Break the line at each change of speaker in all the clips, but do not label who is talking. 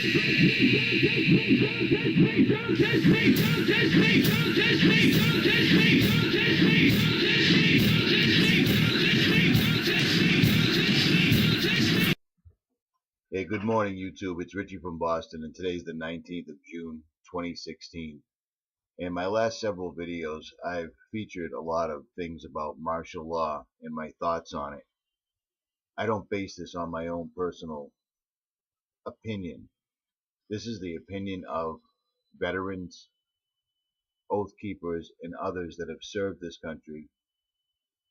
Hey, good morning, YouTube. It's Richie from Boston, and today's the 19th of June, 2016. In my last several videos, I've featured a lot of things about martial law and my thoughts on it. I don't base this on my own personal opinion. This is the opinion of veterans, oath keepers, and others that have served this country,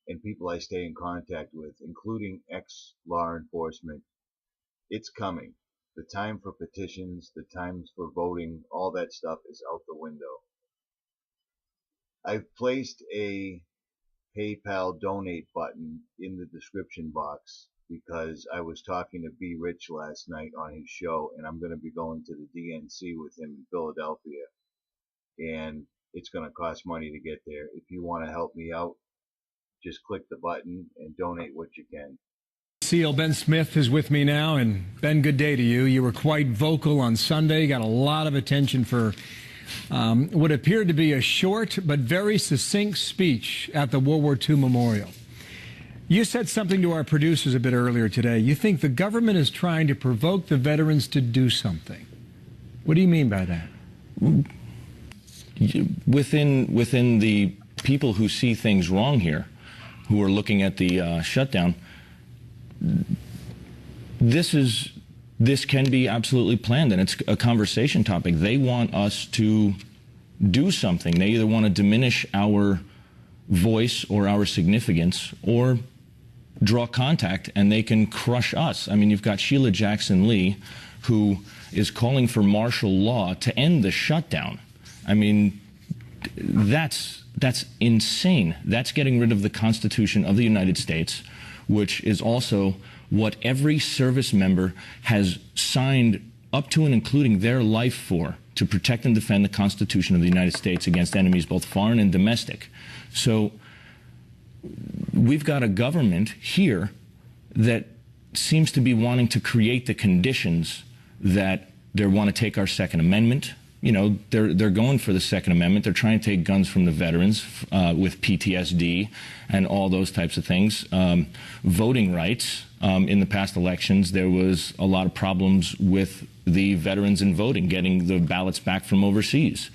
and people I stay in contact with, including ex-law enforcement. It's coming. The time for petitions, the times for voting, all that stuff is out the window. I've placed a PayPal donate button in the description box because I was talking to 𝗵𝗵𝗿𝗲 last night on his show, and I'm going to be going to the DNC with him in Philadelphia, and it's going to cost money to get there. If you want to help me out, just click the button and donate what you can.
SEAL Ben Smith is with me now, and Ben, good day to you. You were quite vocal on Sunday, got a lot of attention for what appeared to be a short but very succinct speech at the World War II Memorial. You said something to our producers a bit earlier today. You think the government is trying to provoke the veterans to do something. What do you mean by that?
Within the people who see things wrong here, who are looking at the shutdown, this can be absolutely planned, and it's a conversation topic. They want us to do something. They either want to diminish our voice or our significance, or draw contact, and they can crush us. I mean, you've got Sheila Jackson Lee, who is calling for martial law to end the shutdown. I mean, that's insane. That's getting rid of the Constitution of the United States, which is also what every service member has signed up to and including their life for, to protect and defend the Constitution of the United States against enemies both foreign and domestic. So we've got a government here that seems to be wanting to create the conditions that they want to take our Second Amendment. You know, they're going for the Second Amendment. They're trying to take guns from the veterans with PTSD and all those types of things. Voting rights. In the past elections, there was a lot of problems with the veterans in voting, getting the ballots back from overseas.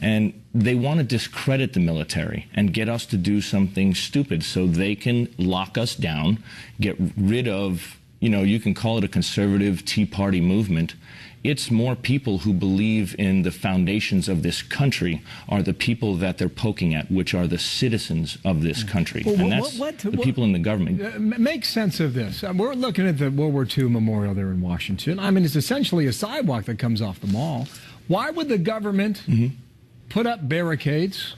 And they want to discredit the military and get us to do something stupid so they can lock us down, get rid of, you know, you can call it a conservative Tea Party movement. It's more people who believe in the foundations of this country are the people that they're poking at, which are the citizens of this country.
Well,
and that's the people in the government.
Make sense of this. We're looking at the World War II Memorial there in Washington. I mean, it's essentially a sidewalk that comes off the mall. Why would the government put up barricades,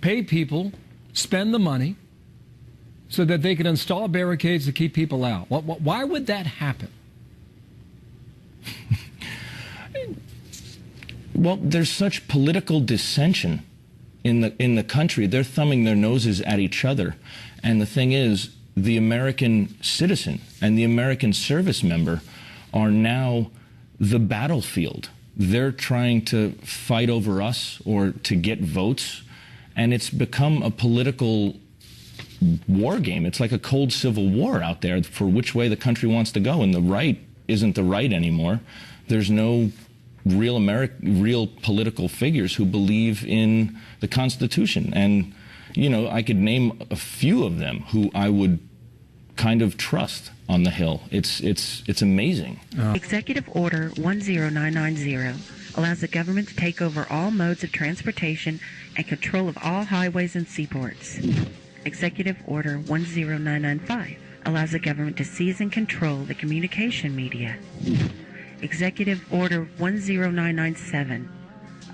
pay people, spend the money, so that they could install barricades to keep people out? Why would that happen?
Well, there's such political dissension in the country. They're thumbing their noses at each other. And the thing is, the American citizen and the American service member are now the battlefield. They're trying to fight over us or to get votes, and it's become a political war game. It's like a cold civil war out there for which way the country wants to go, and the right isn't the right anymore. There's no real political figures who believe in the Constitution. And, you know, I could name a few of them who I would kind of trust on the Hill. It's amazing.
Executive Order 10990 allows the government to take over all modes of transportation and control of all highways and seaports. Executive Order 10995 allows the government to seize and control the communication media. Executive Order 10997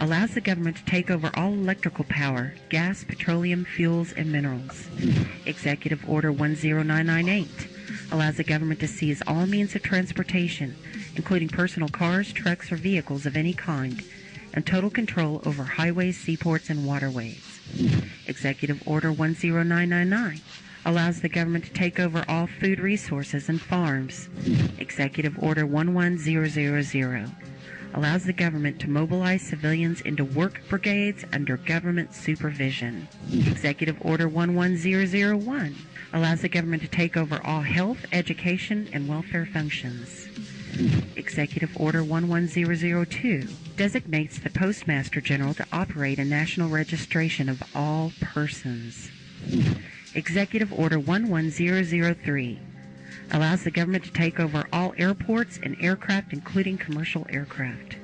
allows the government to take over all electrical power, gas, petroleum, fuels, and minerals. Executive Order 10998 allows the government to seize all means of transportation, including personal cars, trucks, or vehicles of any kind, and total control over highways, seaports, and waterways. Executive Order 10999 allows the government to take over all food resources and farms. Executive Order 11000 allows the government to mobilize civilians into work brigades under government supervision. Executive Order 11001 allows the government to take over all health, education, and welfare functions. Executive Order 11002 designates the Postmaster General to operate a national registration of all persons. Executive Order 11003 allows the government to take over all airports and aircraft, including commercial aircraft.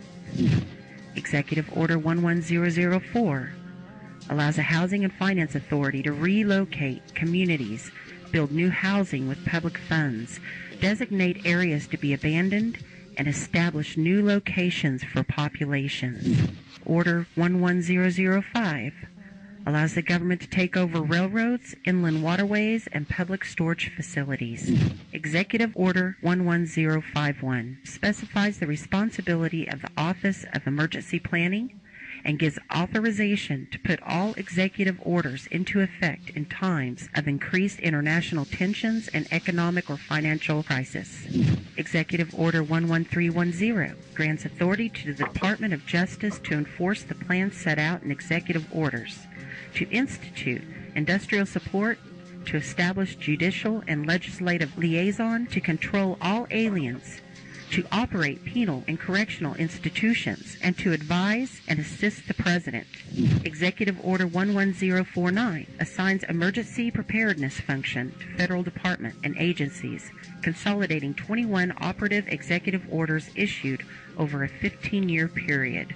Executive Order 11004 allows a Housing and Finance Authority to relocate communities, build new housing with public funds, designate areas to be abandoned, and establish new locations for populations. Order 11005 allows the government to take over railroads, inland waterways, and public storage facilities. Executive Order 11051 specifies the responsibility of the Office of Emergency Planning and gives authorization to put all executive orders into effect in times of increased international tensions and economic or financial crisis. Executive Order 11310 grants authority to the Department of Justice to enforce the plans set out in executive orders, to institute industrial support, to establish judicial and legislative liaison, to control all aliens, to operate penal and correctional institutions, and to advise and assist the President. Executive Order 11049 assigns emergency preparedness function to federal departments and agencies, consolidating 21 operative executive orders issued over a 15-year period.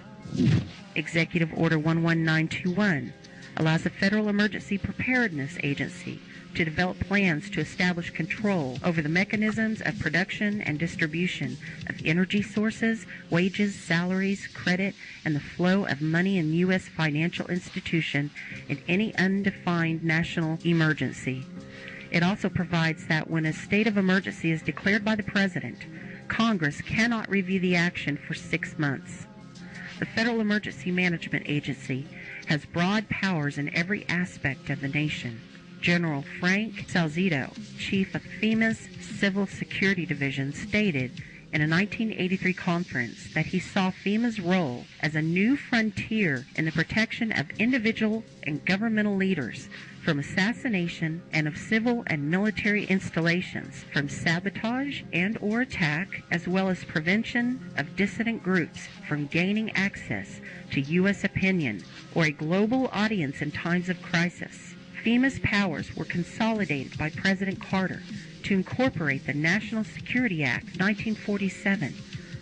Executive Order 11921 allows the Federal Emergency Preparedness Agency to develop plans to establish control over the mechanisms of production and distribution of energy sources, wages, salaries, credit, and the flow of money in U.S. financial institution in any undefined national emergency. It also provides that when a state of emergency is declared by the President, Congress cannot review the action for 6 months. The Federal Emergency Management Agency has broad powers in every aspect of the nation. General Frank Salzito, chief of FEMA's Civil Security Division, stated in a 1983 conference that he saw FEMA's role as a new frontier in the protection of individual and governmental leaders from assassination and of civil and military installations, from sabotage and or attack, as well as prevention of dissident groups from gaining access to U.S. opinion or a global audience in times of crisis. FEMA's powers were consolidated by President Carter to incorporate the National Security Act 1947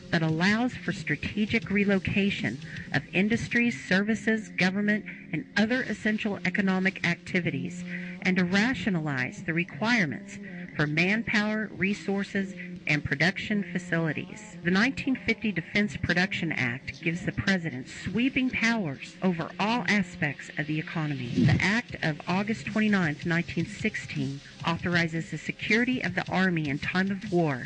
that allows for strategic relocation of industries, services, government, and other essential economic activities, and to rationalize the requirements for manpower, resources, and production facilities. The 1950 Defense Production Act gives the President sweeping powers over all aspects of the economy. The Act of August 29, 1916 authorizes the security of the Army in time of war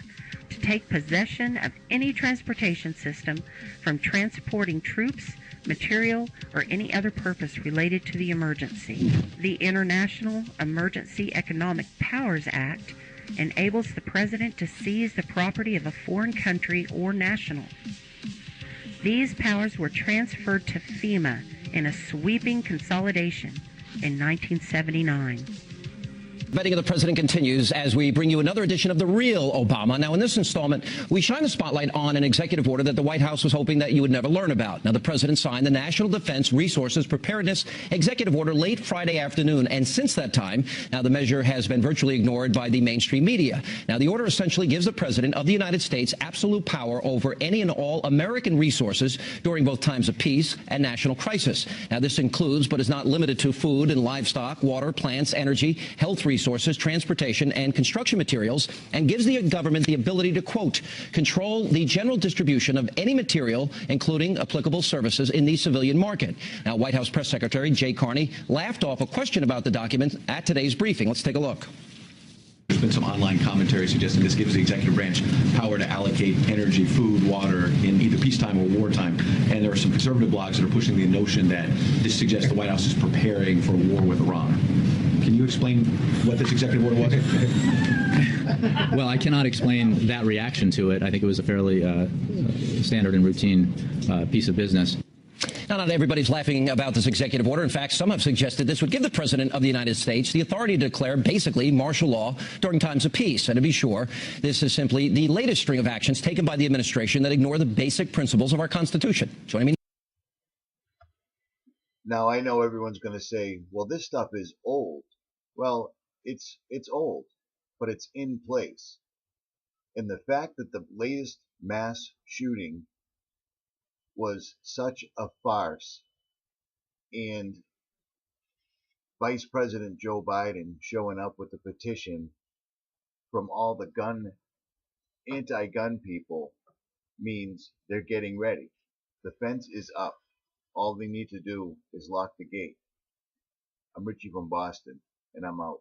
to take possession of any transportation system from transporting troops, material, or any other purpose related to the emergency. The International Emergency Economic Powers Act enables the President to seize the property of a foreign country or national. These powers were transferred to FEMA in a sweeping consolidation in 1979.
Vetting of the president continues as we bring you another edition of The Real Obama. Now, in this installment, we shine the spotlight on an executive order that the White House was hoping that you would never learn about. Now, the president signed the National Defense Resources Preparedness Executive Order late Friday afternoon, and since that time, now the measure has been virtually ignored by the mainstream media. Now, the order essentially gives the president of the United States absolute power over any and all American resources during both times of peace and national crisis. Now, this includes, but is not limited to, food and livestock, water, plants, energy, health resources, transportation, and construction materials, and gives the government the ability to, quote, control the general distribution of any material, including applicable services, in the civilian market. Now, White House Press Secretary Jay Carney laughed off a question about the document at today's briefing. Let's take a look.
There's been some online commentary suggesting this gives the executive branch power to allocate energy, food, water in either peacetime or wartime. And there are some conservative blogs that are pushing the notion that this suggests the White House is preparing for a war with Iran. Can you explain what this executive order was?
Well, I cannot explain that reaction to it. I think it was a fairly standard and routine piece of business.
Now, not everybody's laughing about this executive order. In fact, some have suggested this would give the President of the United States the authority to declare basically martial law during times of peace. And to be sure, this is simply the latest string of actions taken by the administration that ignore the basic principles of our Constitution. Joining me
now, I know everyone's going to say, well, this stuff is old. Well, it's old, but it's in place. And the fact that the latest mass shooting was such a farce, and Vice President Joe Biden showing up with a petition from all the anti-gun people means they're getting ready. The fence is up. All they need to do is lock the gate. I'm Richie from Boston, and I'm out.